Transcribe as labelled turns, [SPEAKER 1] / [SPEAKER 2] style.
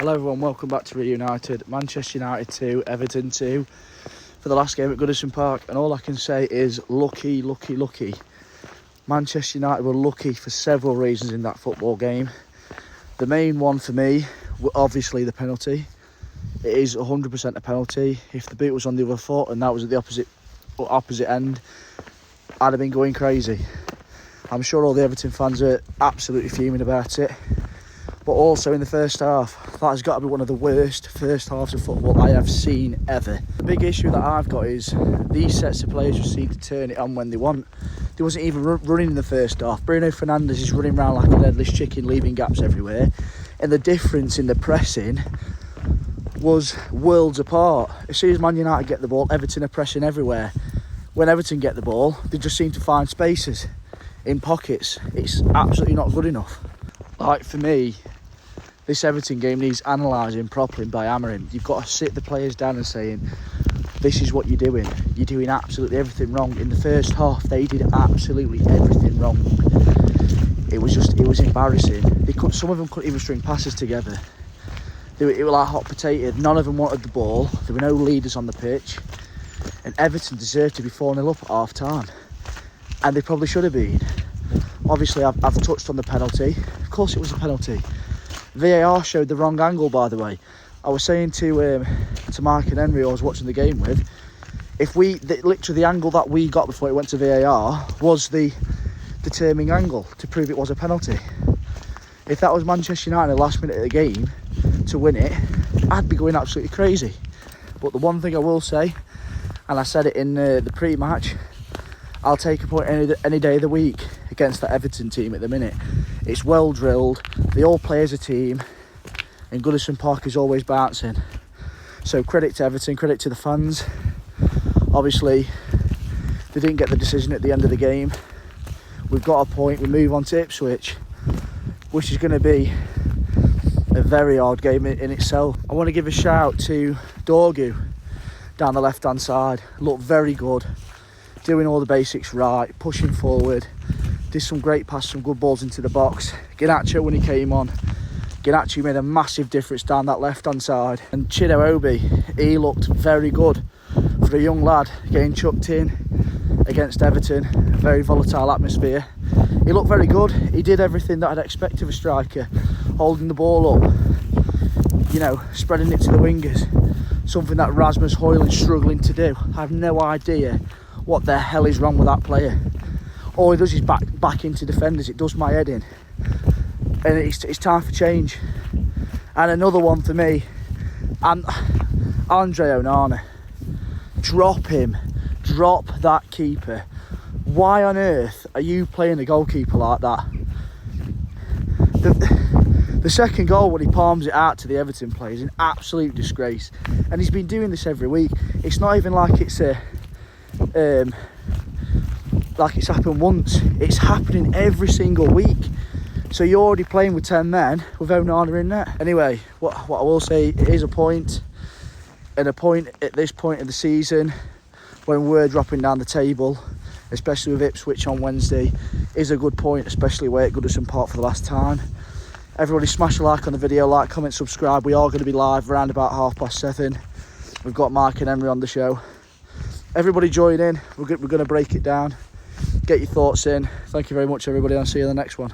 [SPEAKER 1] Hello everyone, welcome back to Reunited. Manchester United 2, Everton 2 for the last game at Goodson Park, and all I can say is lucky. Manchester United were lucky for several reasons in that football game. The main one for me, obviously the penalty. It is 100% a penalty. If the boot was on the other foot and that was at the opposite end, I'd have been going crazy. I'm sure all the Everton fans are absolutely fuming about it. But also in the first half, that has got to be one of the worst first halves of football I have seen ever. The big issue that I've got is these sets of players just seem to turn it on when they want. They wasn't even running in the first half. Bruno Fernandes is running around like a headless chicken, leaving gaps everywhere. And the difference in the pressing was worlds apart. As soon as Man United get the ball, Everton are pressing everywhere. When Everton get the ball, they just seem to find spaces in pockets. It's absolutely not good enough. Like, for me, this Everton game needs analysing properly by hammering. You've got to sit the players down and saying, this is what you're doing. You're doing absolutely everything wrong. In the first half, they did absolutely everything wrong. It was embarrassing. Some of them couldn't even string passes together. It was like hot potato. None of them wanted the ball. There were no leaders on the pitch. And Everton deserved to be 4-0 up at half time. And they probably should have been. Obviously, I've touched on the penalty. Of course it was a penalty. VAR showed the wrong angle, by the way. I was saying to Mike and Henry, who I was watching the game with, literally the angle that we got before it went to VAR was the determining angle to prove it was a penalty. If that was Manchester United in the last minute of the game to win it, I'd be going absolutely crazy. But the one thing I will say, and I said it in the pre-match, I'll take a point any day of the week against that Everton team at the minute. It's well drilled, they all play as a team, and Goodson Park is always bouncing. So credit to Everton, credit to the fans. Obviously, they didn't get the decision at the end of the game. We've got a point, we move on to Ipswich, which is going to be a very hard game in itself. I want to give a shout to Dorgu down the left-hand side. Looked very good, doing all the basics right, pushing forward. Did some great passes, some good balls into the box. Ganacho, when he came on, Ganacho made a massive difference down that left-hand side. And Chido Obi, he looked very good for a young lad getting chucked in against Everton. A very volatile atmosphere. He looked very good. He did everything that I'd expect of a striker. Holding the ball up, spreading it to the wingers. Something that Rasmus Højlund's struggling to do. I have no idea what the hell is wrong with that player. All he does is back into defenders. It does my head in. And it's time for change. And another one for me, and Andre Onana. Drop him. Drop that keeper. Why on earth are you playing a goalkeeper like that? The second goal, when he palms it out to the Everton player, is an absolute disgrace. And he's been doing this every week. It's not even like it's happened once. It's happening every single week. So you're already playing with 10 men with Onana in there. Anyway, what I will say, it is a point. And a point at this point of the season, when we're dropping down the table, especially with Ipswich on Wednesday, is a good point, especially away at Goodson Park for the last time. Everybody smash a like on the video, like, comment, subscribe. We are going to be live around about 7:30. We've got Mike and Henry on the show. Everybody join in. We're going to break it down. Get your thoughts in. Thank you very much, everybody. I'll see you in the next one.